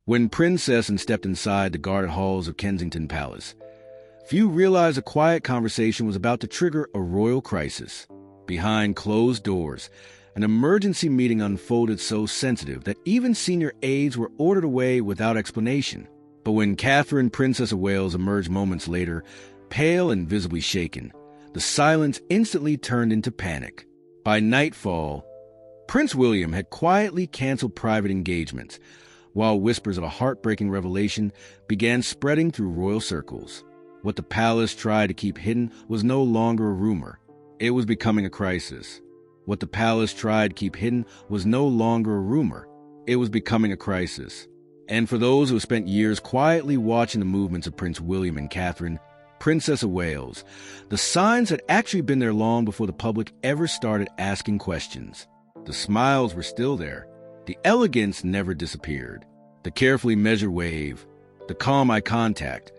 When Princess stepped inside the guarded halls of Kensington Palace, few realized a quiet conversation was about to trigger a royal crisis. Behind closed doors, an emergency meeting unfolded so sensitive that even senior aides were ordered away without explanation. But when Catherine, Princess of Wales, emerged moments later, pale and visibly shaken, the silence instantly turned into panic. By nightfall, Prince William had quietly canceled private engagements, while whispers of a heartbreaking revelation began spreading through royal circles. What the palace tried to keep hidden was no longer a rumor. It was becoming a crisis. What the palace tried to keep hidden was no longer a rumor. It was becoming a crisis. And for those who spent years quietly watching the movements of Prince William and Catherine, Princess of Wales, the signs had actually been there long before the public ever started asking questions. The smiles were still there. The elegance never disappeared. The carefully measured wave, the calm eye contact,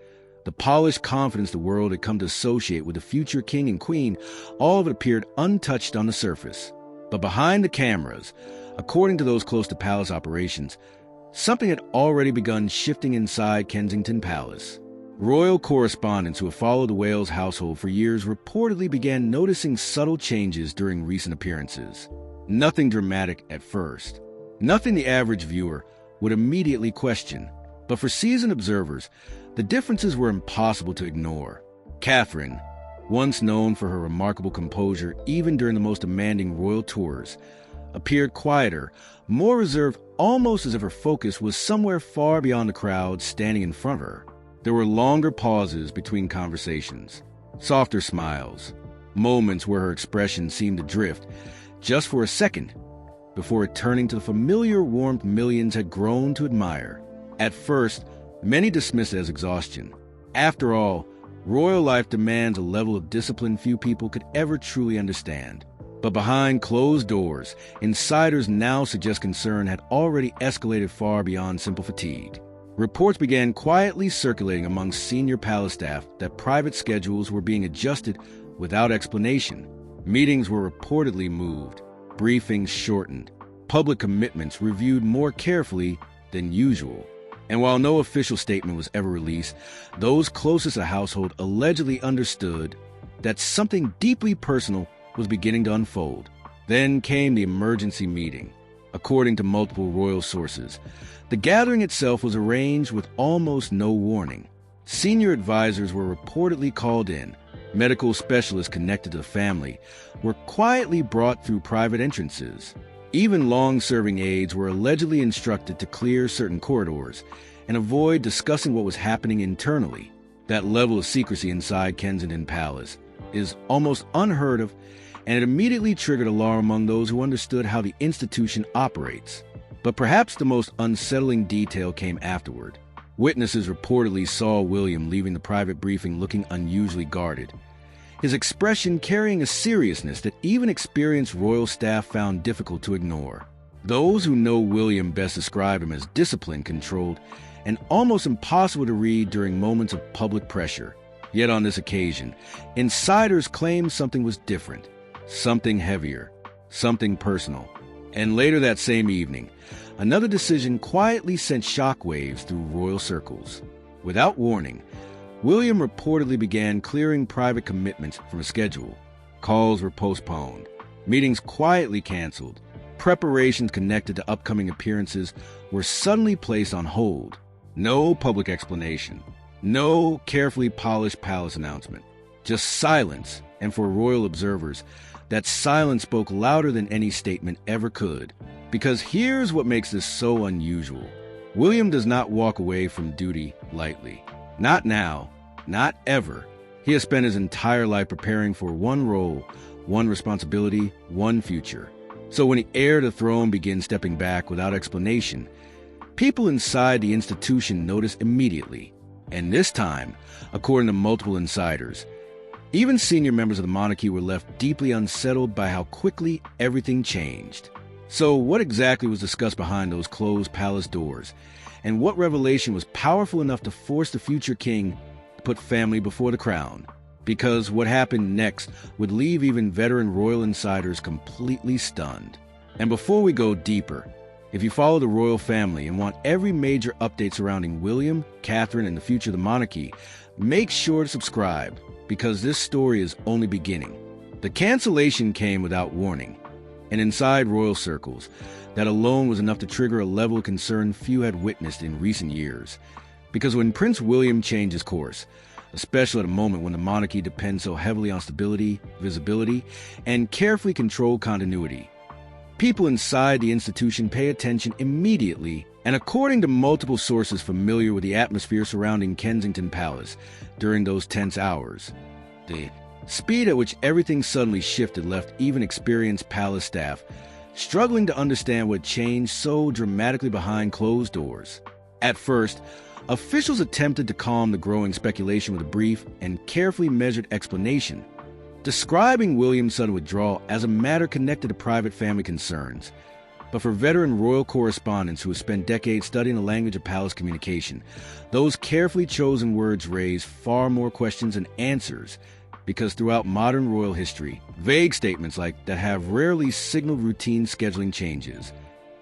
the polished confidence the world had come to associate with the future king and queen, all of it appeared untouched on the surface. But behind the cameras, according to those close to palace operations, something had already begun shifting inside Kensington Palace. Royal correspondents who have followed the Wales household for years reportedly began noticing subtle changes during recent appearances. Nothing dramatic at first. Nothing the average viewer would immediately question. But for seasoned observers, the differences were impossible to ignore. Catherine, once known for her remarkable composure even during the most demanding royal tours, appeared quieter, more reserved, almost as if her focus was somewhere far beyond the crowd standing in front of her. There were longer pauses between conversations, softer smiles, moments where her expression seemed to drift, just for a second, before returning to the familiar warmth millions had grown to admire. At first, many dismissed it as exhaustion. After all, royal life demands a level of discipline few people could ever truly understand. But behind closed doors, insiders now suggest concern had already escalated far beyond simple fatigue. Reports began quietly circulating among senior palace staff that private schedules were being adjusted without explanation. Meetings were reportedly moved, briefings shortened, public commitments reviewed more carefully than usual. And while no official statement was ever released, those closest to the household allegedly understood that something deeply personal was beginning to unfold. Then came the emergency meeting. According to multiple royal sources, the gathering itself was arranged with almost no warning. Senior advisors were reportedly called in. Medical specialists connected to the family were quietly brought through private entrances. Even long-serving aides were allegedly instructed to clear certain corridors and avoid discussing what was happening internally. That level of secrecy inside Kensington Palace is almost unheard of, and it immediately triggered alarm among those who understood how the institution operates. But perhaps the most unsettling detail came afterward. Witnesses reportedly saw William leaving the private briefing looking unusually guarded, his expression carrying a seriousness that even experienced royal staff found difficult to ignore. Those who know William best describe him as disciplined, controlled, and almost impossible to read during moments of public pressure. Yet on this occasion, insiders claimed something was different, something heavier, something personal. And later that same evening, another decision quietly sent shockwaves through royal circles. Without warning, William reportedly began clearing private commitments from a schedule. Calls were postponed, meetings quietly canceled, preparations connected to upcoming appearances were suddenly placed on hold. No public explanation, no carefully polished palace announcement, just silence, and for royal observers, that silence spoke louder than any statement ever could. Because here's what makes this so unusual. William does not walk away from duty lightly. Not now, not ever. He has spent his entire life preparing for one role, one responsibility, one future. So when the heir to the throne begins stepping back without explanation, people inside the institution notice immediately. And this time, according to multiple insiders, even senior members of the monarchy were left deeply unsettled by how quickly everything changed. So what exactly was discussed behind those closed palace doors? And what revelation was powerful enough to force the future king to put family before the crown? Because what happened next would leave even veteran royal insiders completely stunned. And before we go deeper, If you follow the royal family and want every major update surrounding William, Catherine, and the future of the monarchy, make sure to subscribe, because this story is only beginning. The cancellation came without warning, and inside royal circles, that alone was enough to trigger a level of concern few had witnessed in recent years. Because when Prince William changed his course, especially at a moment when the monarchy depends so heavily on stability, visibility, and carefully controlled continuity, people inside the institution pay attention immediately, and according to multiple sources familiar with the atmosphere surrounding Kensington Palace during those tense hours, the speed at which everything suddenly shifted left even experienced palace staff struggling to understand what changed so dramatically behind closed doors. At first, officials attempted to calm the growing speculation with a brief and carefully measured explanation, describing William's sudden withdrawal as a matter connected to private family concerns. But for veteran royal correspondents who have spent decades studying the language of palace communication, those carefully chosen words raise far more questions than answers, because throughout modern royal history, vague statements like that have rarely signaled routine scheduling changes,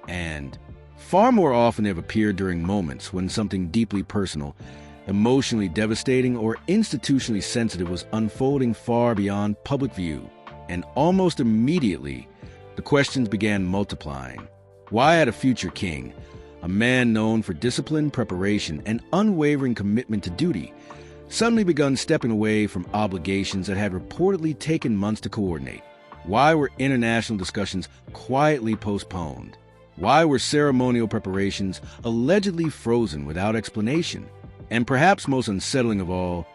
and far more often they've appeared during moments when something deeply personal, emotionally devastating, or institutionally sensitive was unfolding far beyond public view. And almost immediately, the questions began multiplying. Why had a future king, a man known for discipline, preparation, and unwavering commitment to duty, suddenly begun stepping away from obligations that had reportedly taken months to coordinate? Why were international discussions quietly postponed? Why were ceremonial preparations allegedly frozen without explanation? And perhaps most unsettling of all,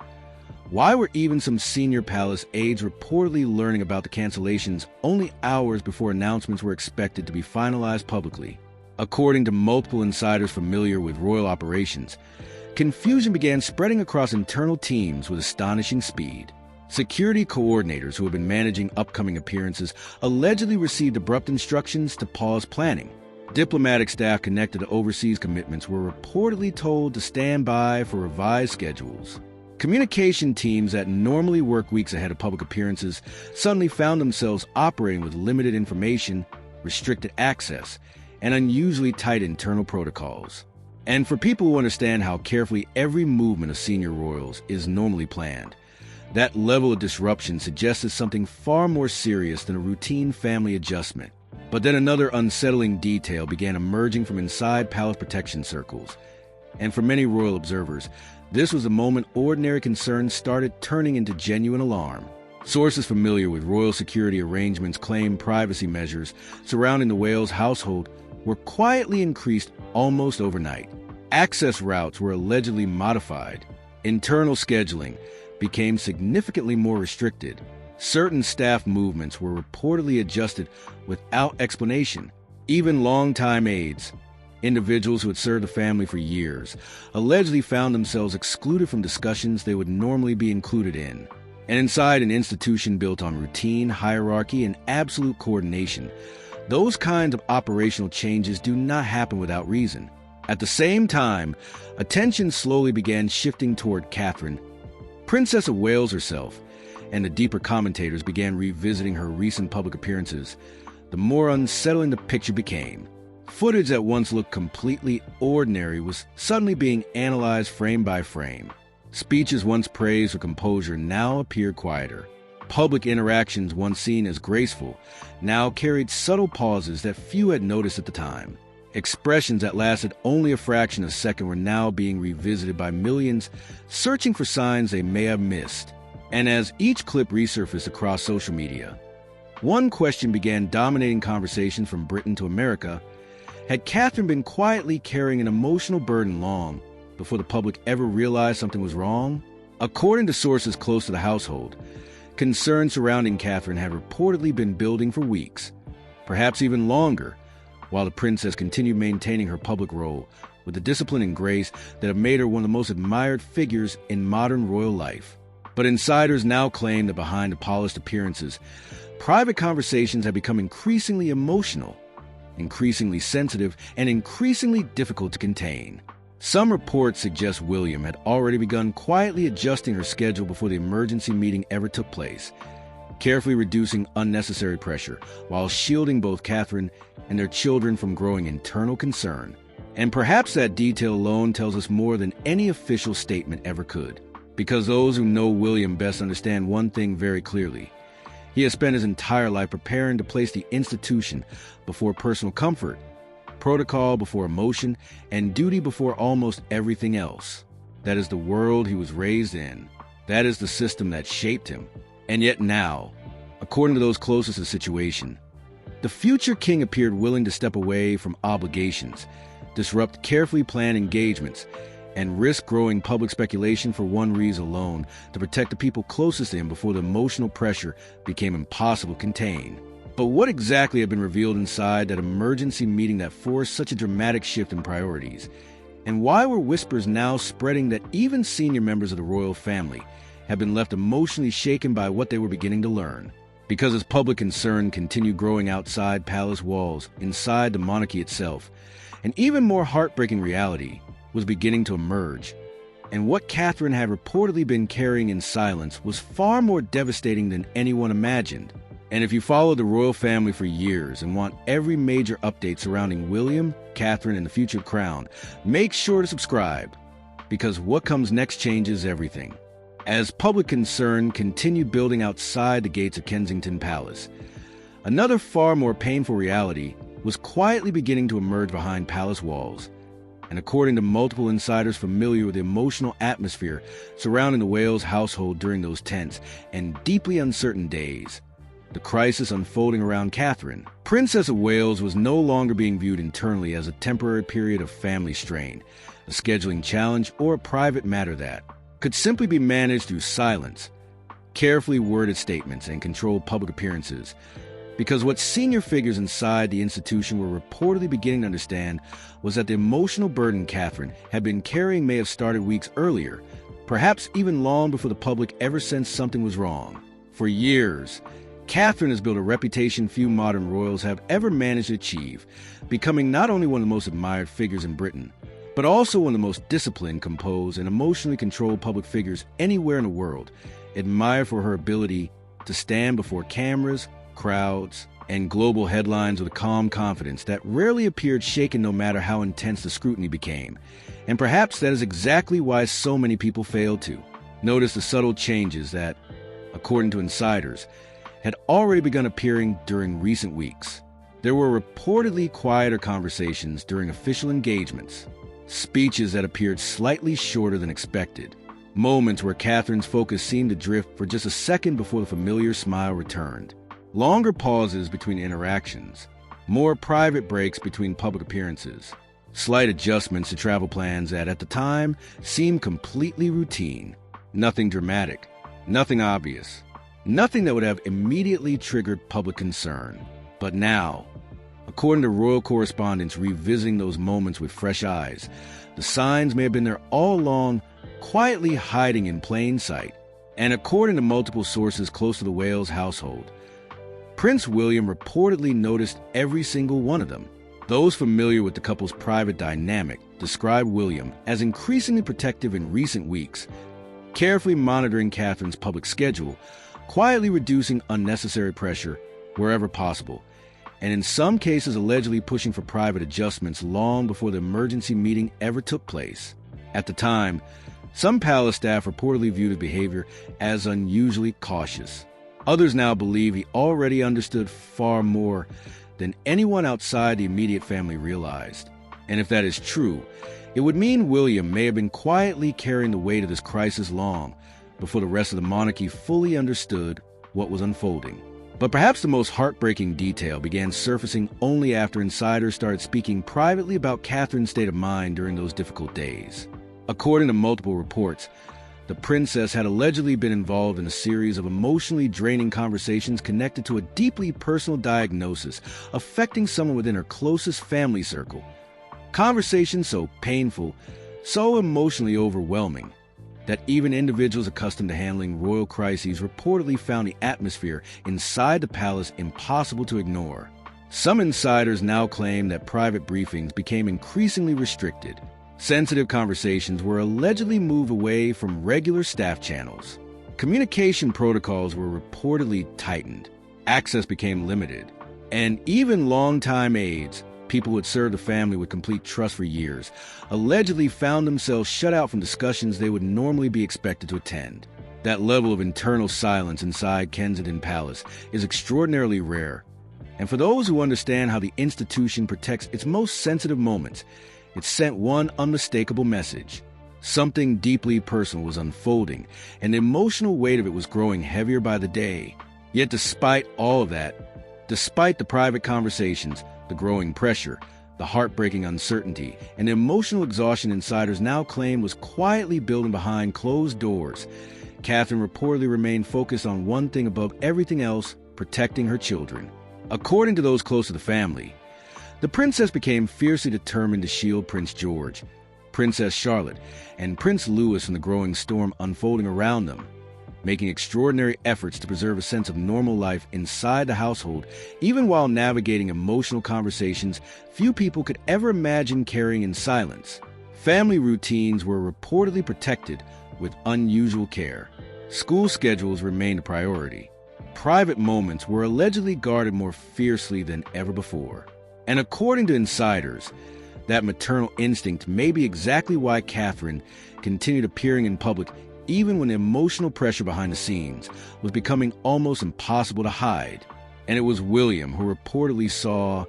why were even some senior palace aides reportedly learning about the cancellations only hours before announcements were expected to be finalized publicly? According to multiple insiders familiar with royal operations, confusion began spreading across internal teams with astonishing speed. Security coordinators who had been managing upcoming appearances allegedly received abrupt instructions to pause planning. Diplomatic staff connected to overseas commitments were reportedly told to stand by for revised schedules. Communication teams that normally work weeks ahead of public appearances suddenly found themselves operating with limited information, restricted access, and unusually tight internal protocols. And for people who understand how carefully every movement of senior royals is normally planned, that level of disruption suggested something far more serious than a routine family adjustment. But then another unsettling detail began emerging from inside palace protection circles. And for many royal observers, this was the moment ordinary concerns started turning into genuine alarm. Sources familiar with royal security arrangements claim privacy measures surrounding the Wales household were quietly increased almost overnight. Access routes were allegedly modified. Internal scheduling became significantly more restricted. Certain staff movements were reportedly adjusted without explanation. Even longtime aides, individuals who had served the family for years, allegedly found themselves excluded from discussions they would normally be included in. And inside an institution built on routine, hierarchy, and absolute coordination, those kinds of operational changes do not happen without reason. At the same time, attention slowly began shifting toward Catherine, Princess of Wales herself, and the deeper commentators began revisiting her recent public appearances. The more unsettling the picture became. Footage that once looked completely ordinary was suddenly being analyzed frame by frame. Speeches once praised for composure now appeared quieter. Public interactions once seen as graceful now carried subtle pauses that few had noticed at the time. Expressions that lasted only a fraction of a second were now being revisited by millions, searching for signs they may have missed. And as each clip resurfaced across social media, one question began dominating conversation from Britain to America. Had Catherine been quietly carrying an emotional burden long before the public ever realized something was wrong? According to sources close to the household, concerns surrounding Catherine had reportedly been building for weeks, perhaps even longer, while the princess continued maintaining her public role with the discipline and grace that have made her one of the most admired figures in modern royal life. But insiders now claim that behind the polished appearances, private conversations have become increasingly emotional, increasingly sensitive, and increasingly difficult to contain. Some reports suggest William had already begun quietly adjusting her schedule before the emergency meeting ever took place. carefully reducing unnecessary pressure while shielding both Catherine and their children from growing internal concern. And perhaps that detail alone tells us more than any official statement ever could, because those who know William best understand one thing very clearly. He has spent his entire life preparing to place the institution before personal comfort, protocol before emotion, and duty before almost everything else. That is the world he was raised in. That is the system that shaped him. And yet now, according to those closest to the situation, the future king appeared willing to step away from obligations, disrupt carefully planned engagements, and risk growing public speculation for one reason alone: to protect the people closest to him before the emotional pressure became impossible to contain. But what exactly had been revealed inside that emergency meeting that forced such a dramatic shift in priorities? And why were whispers now spreading that even senior members of the royal family had been left emotionally shaken by what they were beginning to learn? Because as public concern continued growing outside palace walls, inside the monarchy itself, an even more heartbreaking reality was beginning to emerge. And what Catherine had reportedly been carrying in silence was far more devastating than anyone imagined. And if you followed the royal family for years and want every major update surrounding William, Catherine, and the future crown, make sure to subscribe, because what comes next changes everything. As public concern continued building outside the gates of Kensington Palace, another far more painful reality was quietly beginning to emerge behind palace walls. And according to multiple insiders familiar with the emotional atmosphere surrounding the Wales household during those tense and deeply uncertain days, the crisis unfolding around Catherine, Princess of Wales, was no longer being viewed internally as a temporary period of family strain, a scheduling challenge, or a private matter that could simply be managed through silence, carefully worded statements, and controlled public appearances. Because what senior figures inside the institution were reportedly beginning to understand was that the emotional burden Catherine had been carrying may have started weeks earlier, perhaps even long before the public ever sensed something was wrong. For years, Catherine has built a reputation few modern royals have ever managed to achieve, becoming not only one of the most admired figures in Britain, but also one of the most disciplined, composed, and emotionally controlled public figures anywhere in the world, admired for her ability to stand before cameras, crowds, and global headlines with a calm confidence that rarely appeared shaken no matter how intense the scrutiny became. And perhaps that is exactly why so many people failed to notice the subtle changes that, according to insiders, had already begun appearing during recent weeks. There were reportedly quieter conversations during official engagements, speeches that appeared slightly shorter than expected, moments where Catherine's focus seemed to drift for just a second before the familiar smile returned, longer pauses between interactions, more private breaks between public appearances, slight adjustments to travel plans that, at the time, seemed completely routine. Nothing dramatic, nothing obvious, nothing that would have immediately triggered public concern. But now, according to royal correspondents revisiting those moments with fresh eyes, the signs may have been there all along, quietly hiding in plain sight. And according to multiple sources close to the Wales household, Prince William reportedly noticed every single one of them. Those familiar with the couple's private dynamic describe William as increasingly protective in recent weeks, carefully monitoring Catherine's public schedule, quietly reducing unnecessary pressure wherever possible, and in some cases allegedly pushing for private adjustments long before the emergency meeting ever took place. At the time, some palace staff reportedly viewed his behavior as unusually cautious. Others now believe he already understood far more than anyone outside the immediate family realized. And if that is true, it would mean William may have been quietly carrying the weight of this crisis long before the rest of the monarchy fully understood what was unfolding. But perhaps the most heartbreaking detail began surfacing only after insiders started speaking privately about Catherine's state of mind during those difficult days. According to multiple reports, the princess had allegedly been involved in a series of emotionally draining conversations connected to a deeply personal diagnosis affecting someone within her closest family circle. Conversations so painful, so emotionally overwhelming, that even individuals accustomed to handling royal crises reportedly found the atmosphere inside the palace impossible to ignore. Some insiders now claim that private briefings became increasingly restricted. Sensitive conversations were allegedly moved away from regular staff channels, Communication protocols were reportedly tightened, access became limited, and even longtime aides, people who had served the family with complete trust for years, allegedly found themselves shut out from discussions they would normally be expected to attend. That level of internal silence inside Kensington Palace is extraordinarily rare. And for those who understand how the institution protects its most sensitive moments, it sent one unmistakable message. Something deeply personal was unfolding, and the emotional weight of it was growing heavier by the day. Yet despite all of that, despite the private conversations, the growing pressure, the heartbreaking uncertainty, and the emotional exhaustion insiders now claim was quietly building behind closed doors, Catherine reportedly remained focused on one thing above everything else: protecting her children. According to those close to the family, the princess became fiercely determined to shield Prince George, Princess Charlotte, and Prince Louis from the growing storm unfolding around them, making extraordinary efforts to preserve a sense of normal life inside the household, even while navigating emotional conversations few people could ever imagine carrying in silence. Family routines were reportedly protected with unusual care. School schedules remained a priority. Private moments were allegedly guarded more fiercely than ever before. And according to insiders, that maternal instinct may be exactly why Catherine continued appearing in public even when the emotional pressure behind the scenes was becoming almost impossible to hide. And it was William who reportedly saw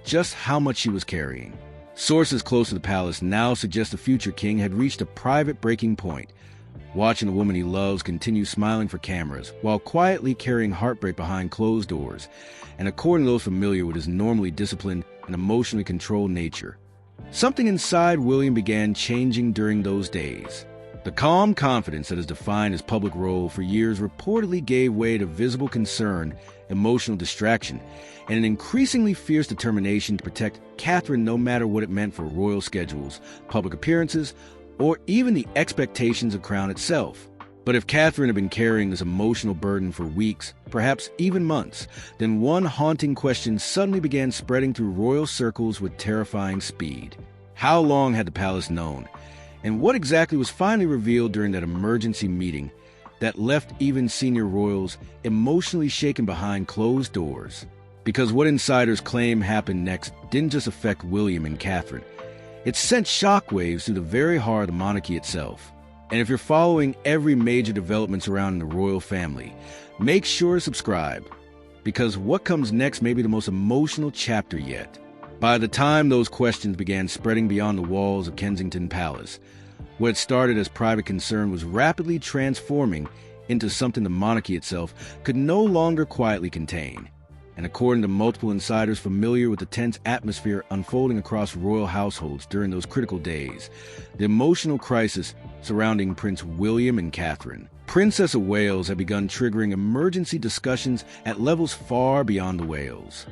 just how much she was carrying. Sources close to the palace now suggest the future king had reached a private breaking point, watching the woman he loves continue smiling for cameras while quietly carrying heartbreak behind closed doors, and according to those familiar with his normally disciplined and emotionally controlled nature, something inside William began changing during those days. The calm confidence that has defined his public role for years reportedly gave way to visible concern, emotional distraction, and an increasingly fierce determination to protect Catherine no matter what it meant for royal schedules, public appearances, or even the expectations of crown itself. But if Catherine had been carrying this emotional burden for weeks, perhaps even months, then one haunting question suddenly began spreading through royal circles with terrifying speed. How long had the palace known? And what exactly was finally revealed during that emergency meeting that left even senior royals emotionally shaken behind closed doors? Because what insiders claim happened next didn't just affect William and Catherine. It sent shockwaves through the very heart of the monarchy itself. And if you're following every major development surrounding the royal family, make sure to subscribe, because what comes next may be the most emotional chapter yet. By the time those questions began spreading beyond the walls of Kensington Palace, what had started as private concern was rapidly transforming into something the monarchy itself could no longer quietly contain. And according to multiple insiders familiar with the tense atmosphere unfolding across royal households during those critical days, the emotional crisis surrounding Prince William and Catherine, Princess of Wales, had begun triggering emergency discussions at levels far beyond the Wales.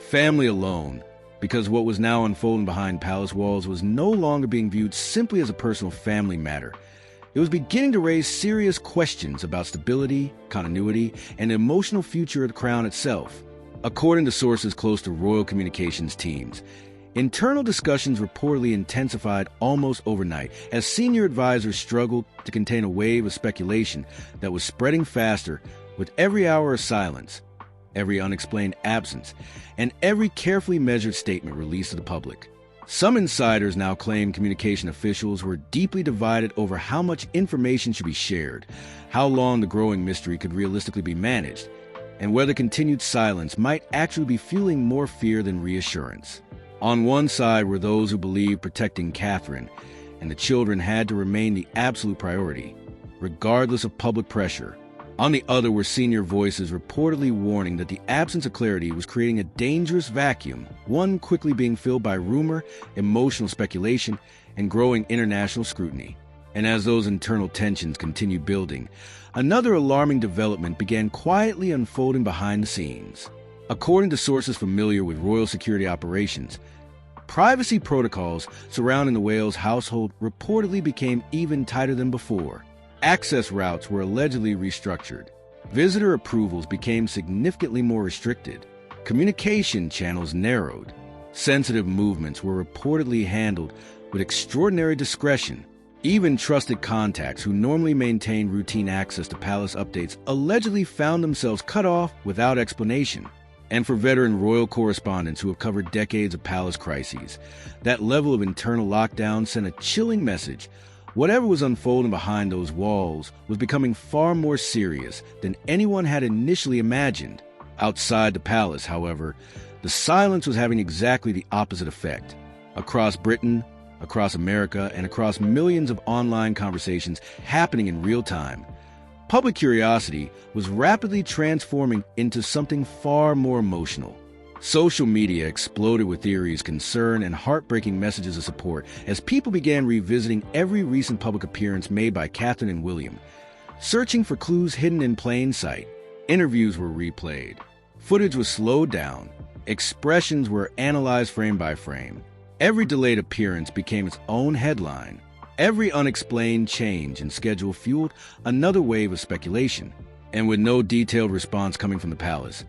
Family alone, because what was now unfolding behind palace walls was no longer being viewed simply as a personal family matter. It was beginning to raise serious questions about stability, continuity, and the emotional future of the crown itself. According to sources close to royal communications teams, internal discussions reportedly intensified almost overnight as senior advisors struggled to contain a wave of speculation that was spreading faster with every hour of silence, every unexplained absence, and every carefully measured statement released to the public. Some insiders now claim communication officials were deeply divided over how much information should be shared, how long the growing mystery could realistically be managed, and whether continued silence might actually be fueling more fear than reassurance. On one side were those who believed protecting Catherine and the children had to remain the absolute priority, regardless of public pressure. On the other were senior voices reportedly warning that the absence of clarity was creating a dangerous vacuum, one quickly being filled by rumor, emotional speculation, and growing international scrutiny. And as those internal tensions continued building, another alarming development began quietly unfolding behind the scenes. According to sources familiar with royal security operations, privacy protocols surrounding the Wales household reportedly became even tighter than before. Access routes were allegedly restructured. Visitor approvals became significantly more restricted. Communication channels narrowed. Sensitive movements were reportedly handled with extraordinary discretion. Even trusted contacts who normally maintain routine access to palace updates allegedly found themselves cut off without explanation. And for veteran royal correspondents who have covered decades of palace crises, that level of internal lockdown sent a chilling message. Whatever was unfolding behind those walls was becoming far more serious than anyone had initially imagined. Outside the palace, however, the silence was having exactly the opposite effect. Across Britain, across America, and across millions of online conversations happening in real time, public curiosity was rapidly transforming into something far more emotional. Social media exploded with theories, concern, and heartbreaking messages of support as people began revisiting every recent public appearance made by Catherine and William. Searching for clues hidden in plain sight, interviews were replayed, footage was slowed down, expressions were analyzed frame by frame. Every delayed appearance became its own headline. Every unexplained change in schedule fueled another wave of speculation. And with no detailed response coming from the palace,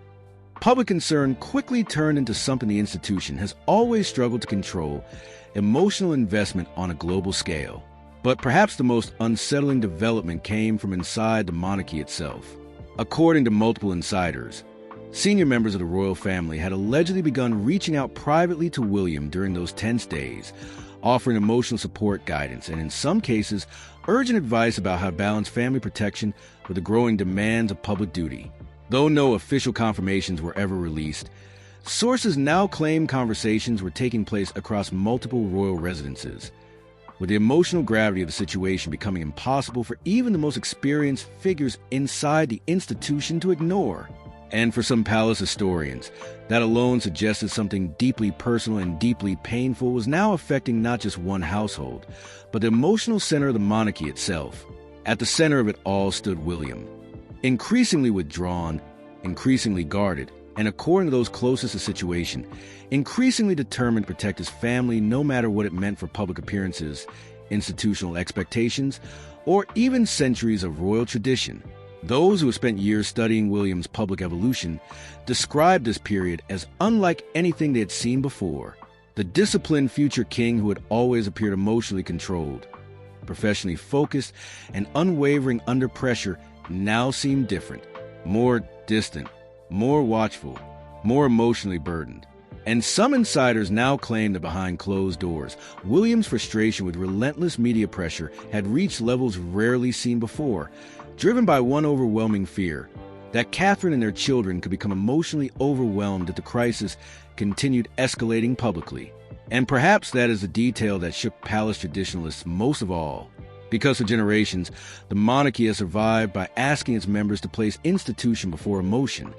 public concern quickly turned into something the institution has always struggled to control: emotional investment on a global scale. But perhaps the most unsettling development came from inside the monarchy itself. According to multiple insiders, senior members of the royal family had allegedly begun reaching out privately to William during those tense days, offering emotional support, guidance, and in some cases, urgent advice about how to balance family protection with the growing demands of public duty. Though no official confirmations were ever released, sources now claim conversations were taking place across multiple royal residences, with the emotional gravity of the situation becoming impossible for even the most experienced figures inside the institution to ignore. And for some palace historians, that alone suggested something deeply personal and deeply painful was now affecting not just one household, but the emotional center of the monarchy itself. At the center of it all stood William, increasingly withdrawn, increasingly guarded, and according to those closest to the situation, increasingly determined to protect his family no matter what it meant for public appearances, institutional expectations, or even centuries of royal tradition. Those who have spent years studying William's public evolution described this period as unlike anything they had seen before. The disciplined future king who had always appeared emotionally controlled, professionally focused, and unwavering under pressure now seemed different, more distant, more watchful, more emotionally burdened. And some insiders now claim that behind closed doors, William's frustration with relentless media pressure had reached levels rarely seen before, driven by one overwhelming fear: that Catherine and their children could become emotionally overwhelmed if the crisis continued escalating publicly. And perhaps that is the detail that shook palace traditionalists most of all, because for generations, the monarchy has survived by asking its members to place institution before emotion,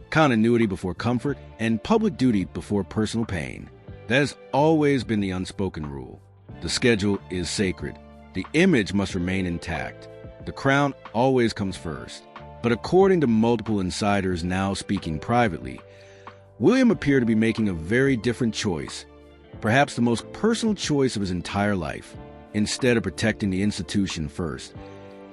continuity before comfort, and public duty before personal pain. That has always been the unspoken rule. The schedule is sacred. The image must remain intact. The crown always comes first. But according to multiple insiders now speaking privately, William appeared to be making a very different choice, perhaps the most personal choice of his entire life. Instead of protecting the institution first,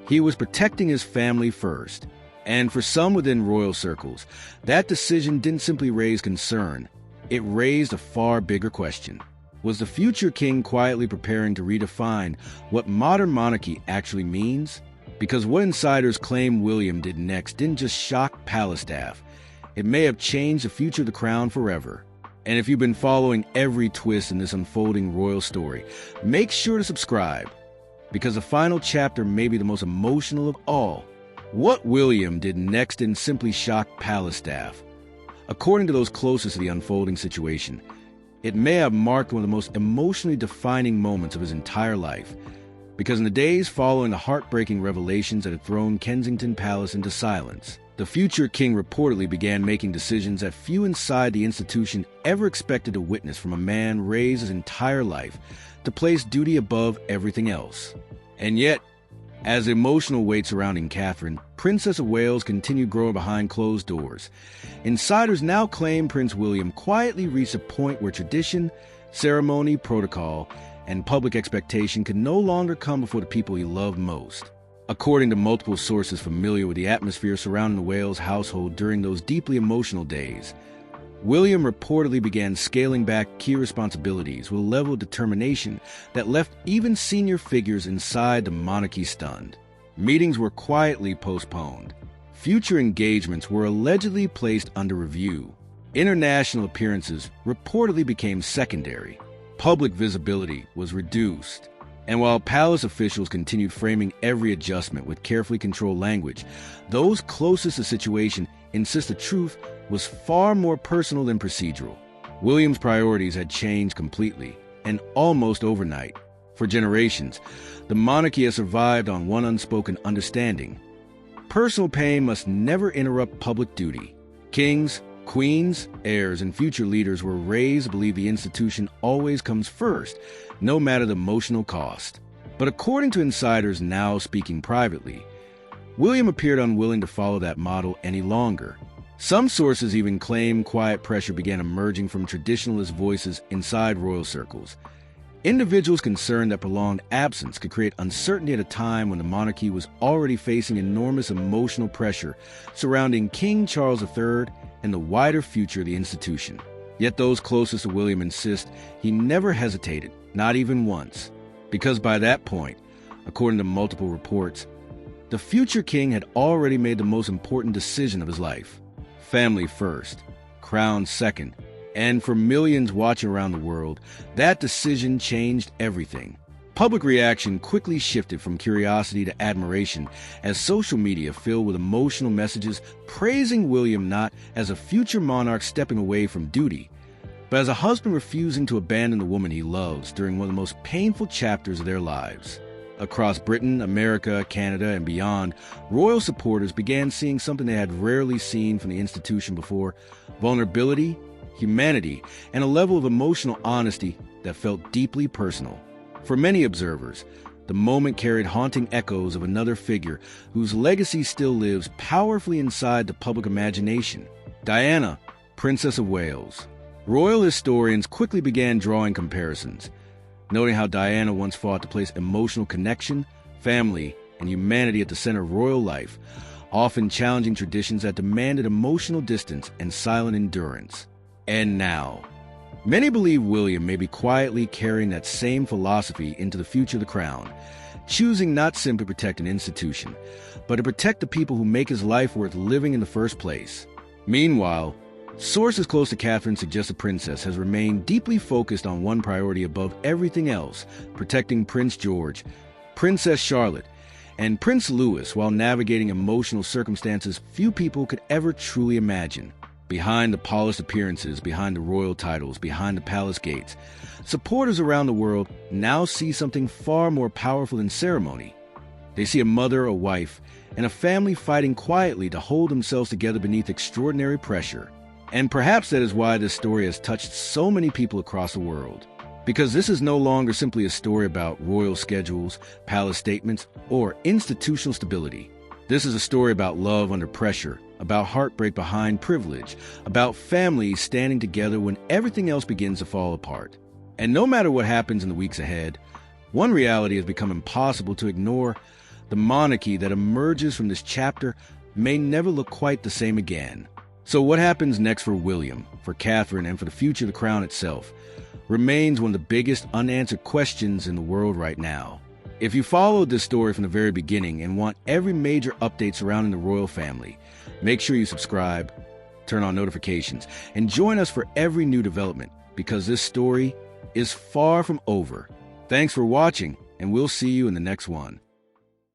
he was protecting his family first. And for some within royal circles, that decision didn't simply raise concern, it raised a far bigger question. Was the future king quietly preparing to redefine what modern monarchy actually means? Because what insiders claim William did next didn't just shock palace staff, it may have changed the future of the crown forever. And if you've been following every twist in this unfolding royal story, make sure to subscribe, because the final chapter may be the most emotional of all. What William did next didn't simply shock palace staff. According to those closest to the unfolding situation, it may have marked one of the most emotionally defining moments of his entire life, because in the days following the heartbreaking revelations that had thrown Kensington Palace into silence, the future king reportedly began making decisions that few inside the institution ever expected to witness from a man raised his entire life to place duty above everything else. And yet, as the emotional weight surrounding Catherine, Princess of Wales continued growing behind closed doors, insiders now claim Prince William quietly reached a point where tradition, ceremony, protocol, and public expectation could no longer come before the people he loved most. According to multiple sources familiar with the atmosphere surrounding the Wales household during those deeply emotional days, William reportedly began scaling back key responsibilities with a level of determination that left even senior figures inside the monarchy stunned. Meetings were quietly postponed. Future engagements were allegedly placed under review. International appearances reportedly became secondary. Public visibility was reduced. And while palace officials continued framing every adjustment with carefully controlled language, those closest to the situation insist the truth was far more personal than procedural. William's priorities had changed completely, and almost overnight. For generations, the monarchy has survived on one unspoken understanding: personal pain must never interrupt public duty. Kings, queens, heirs, and future leaders were raised to believe the institution always comes first, no matter the emotional cost. But according to insiders now speaking privately, William appeared unwilling to follow that model any longer. Some sources even claim quiet pressure began emerging from traditionalist voices inside royal circles. Individuals concerned that prolonged absence could create uncertainty at a time when the monarchy was already facing enormous emotional pressure surrounding King Charles III and the wider future of the institution. Yet those closest to William insist he never hesitated, not even once, because by that point, according to multiple reports, the future king had already made the most important decision of his life. Family first, crown second, and for millions watching around the world, that decision changed everything. Public reaction quickly shifted from curiosity to admiration as social media filled with emotional messages praising William not as a future monarch stepping away from duty, but as a husband refusing to abandon the woman he loves during one of the most painful chapters of their lives. Across Britain, America, Canada, and beyond, royal supporters began seeing something they had rarely seen from the institution before: vulnerability, humanity, and a level of emotional honesty that felt deeply personal. For many observers, the moment carried haunting echoes of another figure whose legacy still lives powerfully inside the public imagination: Diana, Princess of Wales. Royal historians quickly began drawing comparisons, noting how Diana once fought to place emotional connection, family, and humanity at the center of royal life, often challenging traditions that demanded emotional distance and silent endurance. And now, many believe William may be quietly carrying that same philosophy into the future of the crown, choosing not simply to protect an institution, but to protect the people who make his life worth living in the first place. Meanwhile, sources close to Catherine suggest the princess has remained deeply focused on one priority above everything else: protecting Prince George, Princess Charlotte, and Prince Louis while navigating emotional circumstances few people could ever truly imagine. Behind the polished appearances, behind the royal titles, behind the palace gates, supporters around the world now see something far more powerful than ceremony. They see a mother, a wife, and a family fighting quietly to hold themselves together beneath extraordinary pressure. And perhaps that is why this story has touched so many people across the world. Because this is no longer simply a story about royal schedules, palace statements, or institutional stability. This is a story about love under pressure, about heartbreak behind privilege, about families standing together when everything else begins to fall apart. And no matter what happens in the weeks ahead, one reality has become impossible to ignore: the monarchy that emerges from this chapter may never look quite the same again. So what happens next for William, for Catherine, and for the future of the crown itself remains one of the biggest unanswered questions in the world right now. If you followed this story from the very beginning and want every major update surrounding the royal family, make sure you subscribe, turn on notifications, and join us for every new development, because this story is far from over. Thanks for watching, and we'll see you in the next one.